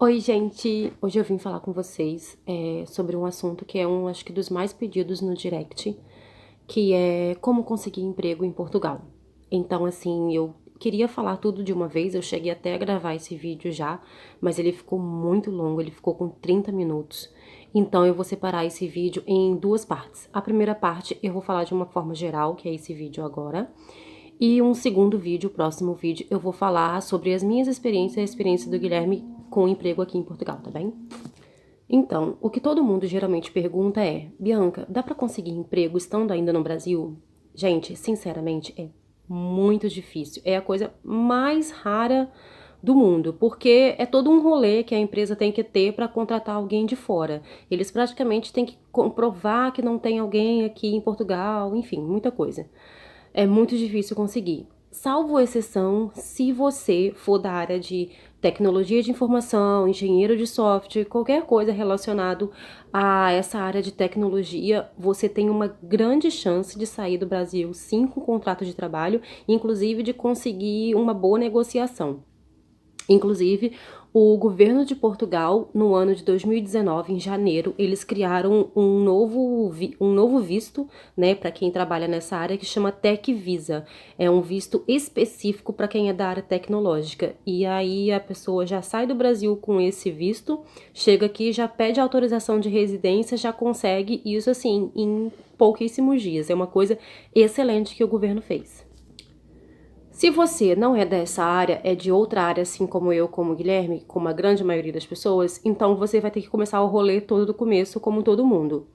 Oi, gente! Hoje eu vim falar com vocês sobre um assunto que é acho que dos mais pedidos no direct, que é como conseguir emprego em Portugal. Então, assim, eu queria falar tudo de uma vez, eu cheguei até a gravar esse vídeo já, mas ele ficou muito longo, ele ficou com 30 minutos. Então, eu vou separar esse vídeo em duas partes. A primeira parte eu vou falar de uma forma geral, que é esse vídeo agora. E um segundo vídeo, o próximo vídeo, eu vou falar sobre as minhas experiências e a experiência do Guilherme com o emprego aqui em Portugal, tá bem? Então, o que todo mundo geralmente pergunta é: Bianca, dá pra conseguir emprego estando ainda no Brasil? Gente, sinceramente, é muito difícil. É a coisa mais rara do mundo, porque é todo um rolê que a empresa tem que ter para contratar alguém de fora. Eles praticamente têm que comprovar que não tem alguém aqui em Portugal, enfim, muita coisa. É muito difícil conseguir. Salvo exceção, se você for da área de tecnologia de informação, engenheiro de software, qualquer coisa relacionado a essa área de tecnologia, você tem uma grande chance de sair do Brasil sim com contrato de trabalho, inclusive de conseguir uma boa negociação. Inclusive, o governo de Portugal, no ano de 2019, em janeiro, eles criaram um novo visto, né, para quem trabalha nessa área, que chama Tech Visa. É um visto específico para quem é da área tecnológica. E aí a pessoa já sai do Brasil com esse visto, chega aqui, já pede autorização de residência, já consegue isso assim em pouquíssimos dias. É uma coisa excelente que o governo fez. Se você não é dessa área, é de outra área, assim como eu, como o Guilherme, como a grande maioria das pessoas, então você vai ter que começar o rolê todo do começo, como todo mundo.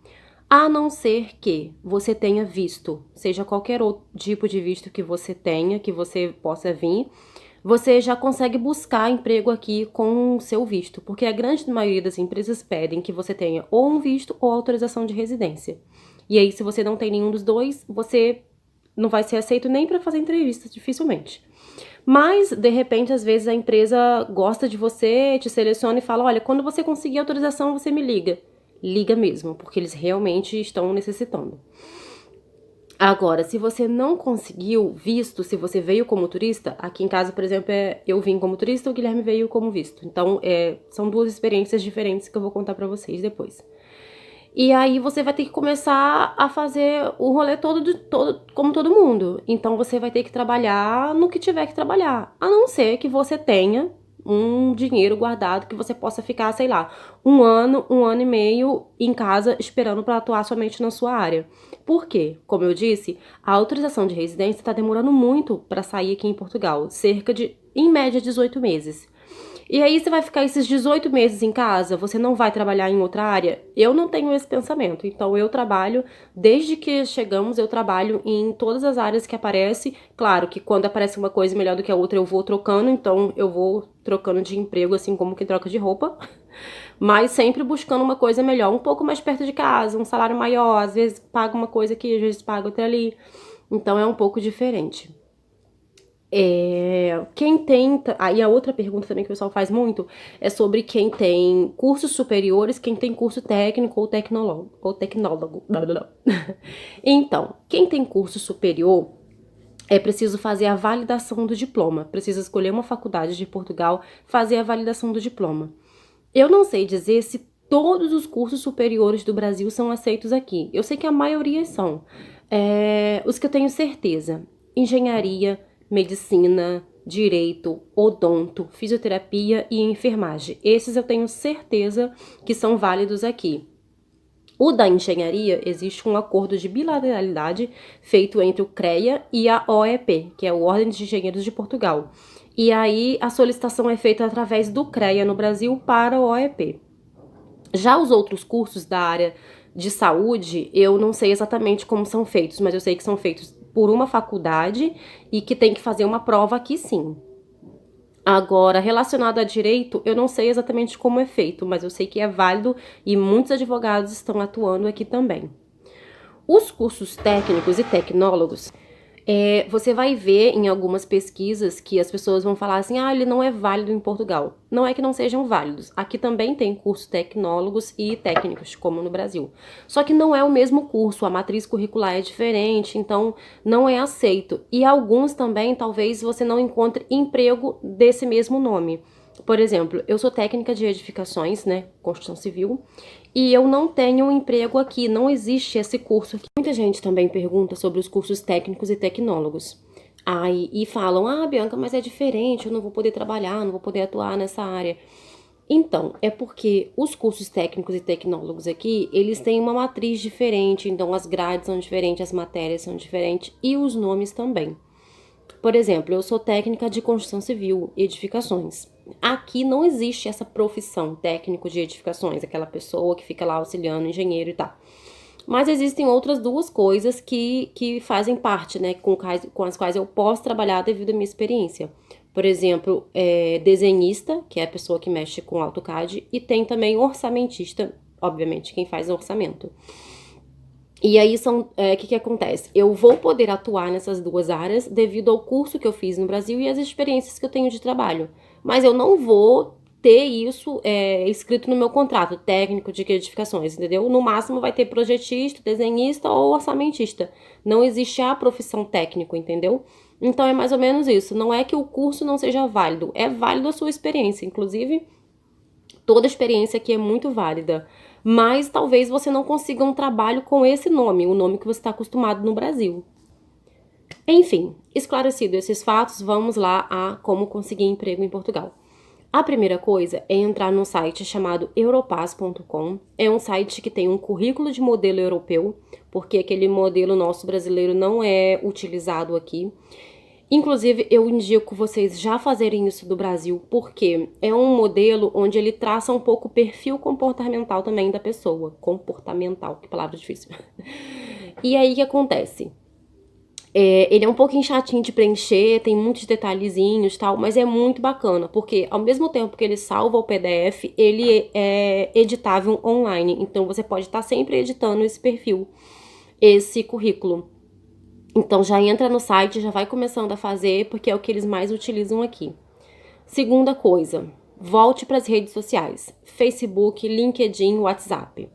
A não ser que você tenha visto, seja qualquer outro tipo de visto que você tenha, que você possa vir, você já consegue buscar emprego aqui com o seu visto, porque a grande maioria das empresas pedem que você tenha ou um visto ou autorização de residência. E aí, se você não tem nenhum dos dois, você não vai ser aceito nem para fazer entrevista, dificilmente. Mas, de repente, às vezes a empresa gosta de você, te seleciona e fala: olha, quando você conseguir autorização, você me liga. Liga mesmo, porque eles realmente estão necessitando. Agora, se você não conseguiu visto, se você veio como turista, aqui em casa, por exemplo, eu vim como turista, o Guilherme veio como visto. Então, são duas experiências diferentes que eu vou contar pra vocês depois. E aí você vai ter que começar a fazer o rolê todo como todo mundo. Então você vai ter que trabalhar no que tiver que trabalhar. A não ser que você tenha um dinheiro guardado que você possa ficar, sei lá, um ano e meio em casa esperando para atuar somente na sua área. Por quê? Como eu disse, a autorização de residência está demorando muito para sair aqui em Portugal, cerca de, em média, 18 meses. E aí você vai ficar esses 18 meses em casa, você não vai trabalhar em outra área? Eu não tenho esse pensamento. Então eu trabalho, desde que chegamos, eu trabalho em todas as áreas que aparece. Claro que quando aparece uma coisa melhor do que a outra, eu vou trocando, então eu vou trocando de emprego, assim como quem troca de roupa. Mas sempre buscando uma coisa melhor, um pouco mais perto de casa, um salário maior, às vezes paga uma coisa aqui, às vezes paga outra ali. Então é um pouco diferente. Quem tem. Aí a outra pergunta também que o pessoal faz muito é sobre quem tem cursos superiores, quem tem curso técnico ou tecnólogo. Ou tecnólogo. Blá, blá, blá. Então, quem tem curso superior é preciso fazer a validação do diploma. Precisa escolher uma faculdade de Portugal, fazer a validação do diploma. Eu não sei dizer se todos os cursos superiores do Brasil são aceitos aqui. Eu sei que a maioria são. Os que eu tenho certeza: engenharia, medicina, direito, odonto, fisioterapia e enfermagem. Esses eu tenho certeza que são válidos aqui. O da engenharia, existe um acordo de bilateralidade feito entre o CREA e a OEP, que é o Ordem de Engenheiros de Portugal. E aí a solicitação é feita através do CREA no Brasil para o OEP. Já os outros cursos da área de saúde, eu não sei exatamente como são feitos, mas eu sei que são feitos por uma faculdade e que tem que fazer uma prova aqui sim. Agora, relacionado a direito, eu não sei exatamente como é feito, mas eu sei que é válido e muitos advogados estão atuando aqui também. Os cursos técnicos e tecnólogos, você vai ver em algumas pesquisas que as pessoas vão falar assim: ele não é válido em Portugal. Não é que não sejam válidos. Aqui também tem cursos tecnólogos e técnicos, como no Brasil. Só que não é o mesmo curso, a matriz curricular é diferente, então não é aceito. E alguns também, talvez você não encontre emprego desse mesmo nome. Por exemplo, eu sou técnica de edificações, né, construção civil, e eu não tenho um emprego aqui, não existe esse curso aqui. Muita gente também pergunta sobre os cursos técnicos e tecnólogos. Aí, e falam, Bianca, mas é diferente, eu não vou poder trabalhar, não vou poder atuar nessa área. Então, é porque os cursos técnicos e tecnólogos aqui, eles têm uma matriz diferente, então as grades são diferentes, as matérias são diferentes e os nomes também. Por exemplo, eu sou técnica de construção civil e edificações. Aqui não existe essa profissão técnico de edificações, aquela pessoa que fica lá auxiliando engenheiro e tal. Mas existem outras duas coisas que fazem parte, né, com as quais eu posso trabalhar devido à minha experiência. Por exemplo, desenhista, que é a pessoa que mexe com AutoCAD, e tem também orçamentista, obviamente, quem faz orçamento. E aí que acontece? Eu vou poder atuar nessas duas áreas devido ao curso que eu fiz no Brasil e as experiências que eu tenho de trabalho. Mas eu não vou ter isso escrito no meu contrato, técnico de edificações, entendeu? No máximo vai ter projetista, desenhista ou orçamentista. Não existe a profissão técnico, entendeu? Então é mais ou menos isso. Não é que o curso não seja válido, é válido a sua experiência. Inclusive, toda experiência aqui é muito válida. Mas talvez você não consiga um trabalho com esse nome, o nome que você está acostumado no Brasil. Enfim, esclarecido esses fatos, vamos lá a como conseguir emprego em Portugal. A primeira coisa é entrar num site chamado europass.com. É um site que tem um currículo de modelo europeu, porque aquele modelo nosso brasileiro não é utilizado aqui. Inclusive, eu indico vocês já fazerem isso do Brasil, porque é um modelo onde ele traça um pouco o perfil comportamental também da pessoa. Comportamental, que palavra difícil. E aí, o que acontece? Ele é um pouquinho chatinho de preencher, tem muitos detalhezinhos e tal, mas é muito bacana, porque ao mesmo tempo que ele salva o PDF, ele é editável online. Então, você pode estar sempre editando esse perfil, esse currículo. Então, já entra no site, já vai começando a fazer, porque é o que eles mais utilizam aqui. Segunda coisa, volte para as redes sociais. Facebook, LinkedIn, WhatsApp.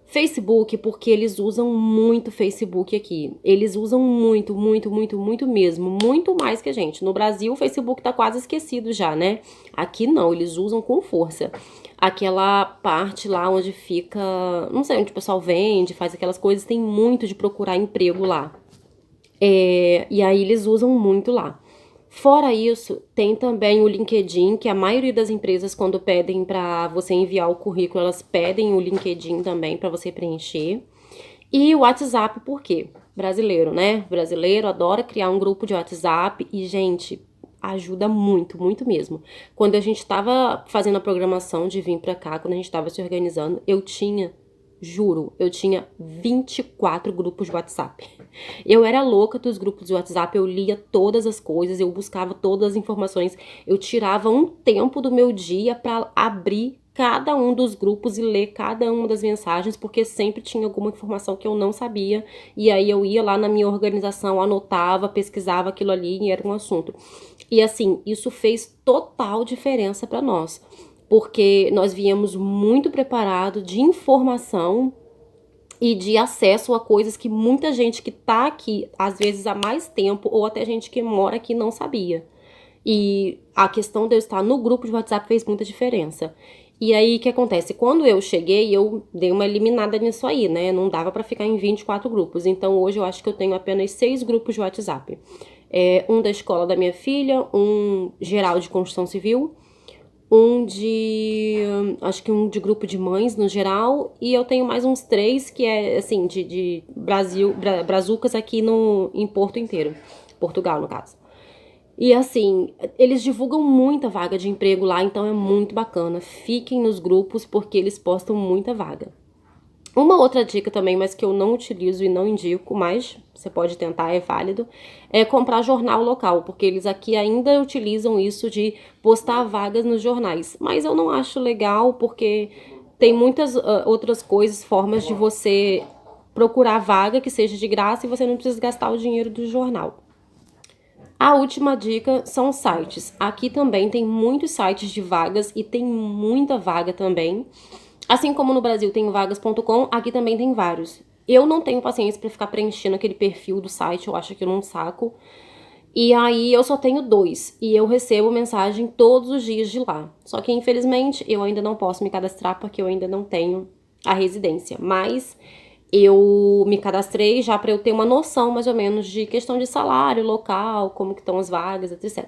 Facebook, porque eles usam muito Facebook aqui. Eles usam muito, muito, muito, muito mesmo. Muito mais que a gente. No Brasil, o Facebook tá quase esquecido já, né? Aqui não, eles usam com força. Aquela parte lá onde fica... Não sei, onde o pessoal vende, faz aquelas coisas. Tem muito de procurar emprego lá. E aí eles usam muito lá. Fora isso, tem também o LinkedIn, que a maioria das empresas, quando pedem para você enviar o currículo, elas pedem o LinkedIn também para você preencher. E o WhatsApp, por quê? Brasileiro, né? Brasileiro adora criar um grupo de WhatsApp e, gente, ajuda muito, muito mesmo. Quando a gente tava fazendo a programação de vir pra cá, quando a gente tava se organizando, juro, eu tinha 24 grupos de WhatsApp. Eu era louca dos grupos de WhatsApp, eu lia todas as coisas, eu buscava todas as informações, eu tirava um tempo do meu dia para abrir cada um dos grupos e ler cada uma das mensagens, porque sempre tinha alguma informação que eu não sabia, e aí eu ia lá na minha organização, anotava, pesquisava aquilo ali e era um assunto. E assim, isso fez total diferença para nós, porque nós viemos muito preparados de informação e de acesso a coisas que muita gente que tá aqui, às vezes há mais tempo, ou até gente que mora aqui não sabia. E a questão de eu estar no grupo de WhatsApp fez muita diferença. E aí, o que acontece? Quando eu cheguei, eu dei uma eliminada nisso aí, né? Não dava pra ficar em 24 grupos. Então, hoje eu acho que eu tenho apenas 6 grupos de WhatsApp. Um da escola da minha filha, um geral de construção civil, acho que um de grupo de mães no geral, e eu tenho mais uns 3 que é, assim, de brazucas aqui em Porto inteiro, Portugal, no caso. E assim, eles divulgam muita vaga de emprego lá, então é muito bacana. Fiquem nos grupos porque eles postam muita vaga. Uma outra dica também, mas que eu não utilizo e não indico, mas você pode tentar, é válido, é comprar jornal local, porque eles aqui ainda utilizam isso de postar vagas nos jornais. Mas eu não acho legal, porque tem muitas outras coisas, formas de você procurar vaga que seja de graça e você não precisa gastar o dinheiro do jornal. A última dica são sites. Aqui também tem muitos sites de vagas e tem muita vaga também. Assim como no Brasil tem vagas.com, aqui também tem vários. Eu não tenho paciência para ficar preenchendo aquele perfil do site, eu acho aquilo um saco. E aí eu só tenho 2 e eu recebo mensagem todos os dias de lá. Só que infelizmente eu ainda não posso me cadastrar porque eu ainda não tenho a residência, mas eu me cadastrei já para eu ter uma noção mais ou menos de questão de salário local, como que estão as vagas, etc.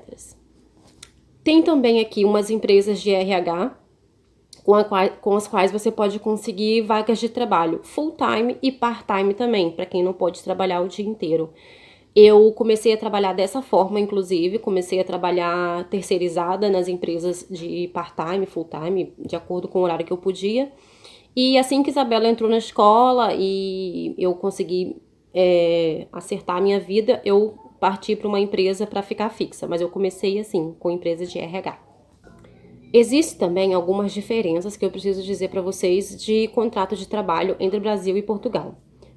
Tem também aqui umas empresas de RH com as quais você pode conseguir vagas de trabalho full-time e part-time também, para quem não pode trabalhar o dia inteiro. Eu comecei a trabalhar dessa forma, inclusive, comecei a trabalhar terceirizada nas empresas de part-time, full-time, de acordo com o horário que eu podia. E assim que Isabela entrou na escola e eu consegui acertar a minha vida, eu parti para uma empresa para ficar fixa, mas eu comecei assim, com empresa de RH. Existem também algumas diferenças que eu preciso dizer para vocês de contrato de trabalho entre Brasil e Portugal.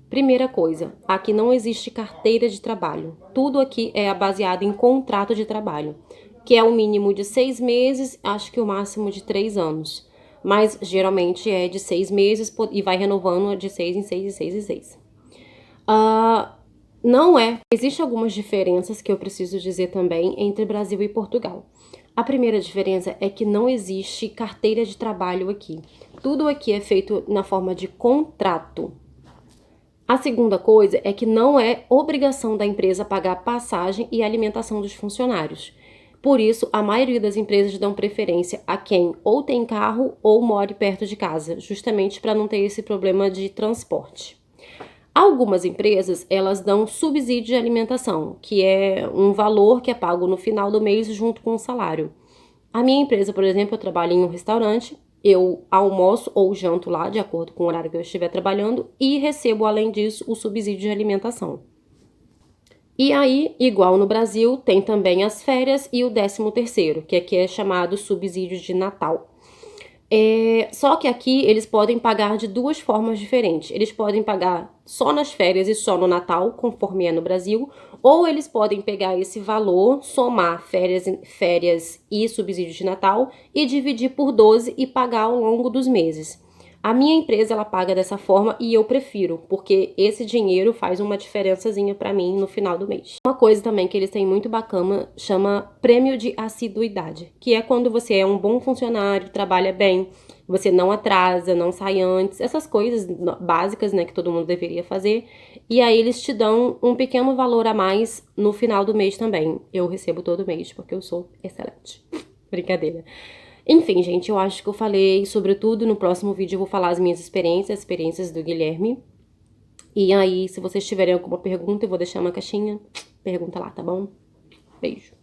Primeira coisa, aqui não existe carteira de trabalho. Tudo aqui é baseado em contrato de trabalho, que é o mínimo de 6 meses, acho que o máximo de 3 anos. Mas geralmente é de 6 meses e vai renovando de 6 em 6 e 6 em 6. Não é. Existem algumas diferenças que eu preciso dizer também entre Brasil e Portugal. A primeira diferença é que não existe carteira de trabalho aqui. Tudo aqui é feito na forma de contrato. A segunda coisa é que não é obrigação da empresa pagar passagem e alimentação dos funcionários. Por isso, a maioria das empresas dão preferência a quem ou tem carro ou more perto de casa, justamente para não ter esse problema de transporte. Algumas empresas, elas dão subsídio de alimentação, que é um valor que é pago no final do mês junto com o salário. A minha empresa, por exemplo, eu trabalho em um restaurante, eu almoço ou janto lá, de acordo com o horário que eu estiver trabalhando, e recebo, além disso, o subsídio de alimentação. E aí, igual no Brasil, tem também as férias e o 13º, que aqui é chamado subsídio de Natal. Só que aqui eles podem pagar de 2 formas diferentes. Eles podem pagar só nas férias e só no Natal, conforme é no Brasil, ou eles podem pegar esse valor, somar férias e subsídio de Natal e dividir por 12 e pagar ao longo dos meses. A minha empresa, ela paga dessa forma e eu prefiro, porque esse dinheiro faz uma diferençazinha para mim no final do mês. Uma coisa também que eles têm muito bacana chama prêmio de assiduidade, que é quando você é um bom funcionário, trabalha bem, você não atrasa, não sai antes, essas coisas básicas, né, que todo mundo deveria fazer. E aí eles te dão um pequeno valor a mais no final do mês também. Eu recebo todo mês, porque eu sou excelente. Brincadeira. Enfim, gente, eu acho que eu falei sobre tudo. No próximo vídeo eu vou falar as minhas experiências, as experiências do Guilherme. E aí, se vocês tiverem alguma pergunta, eu vou deixar uma caixinha. Pergunta lá, tá bom? Beijo.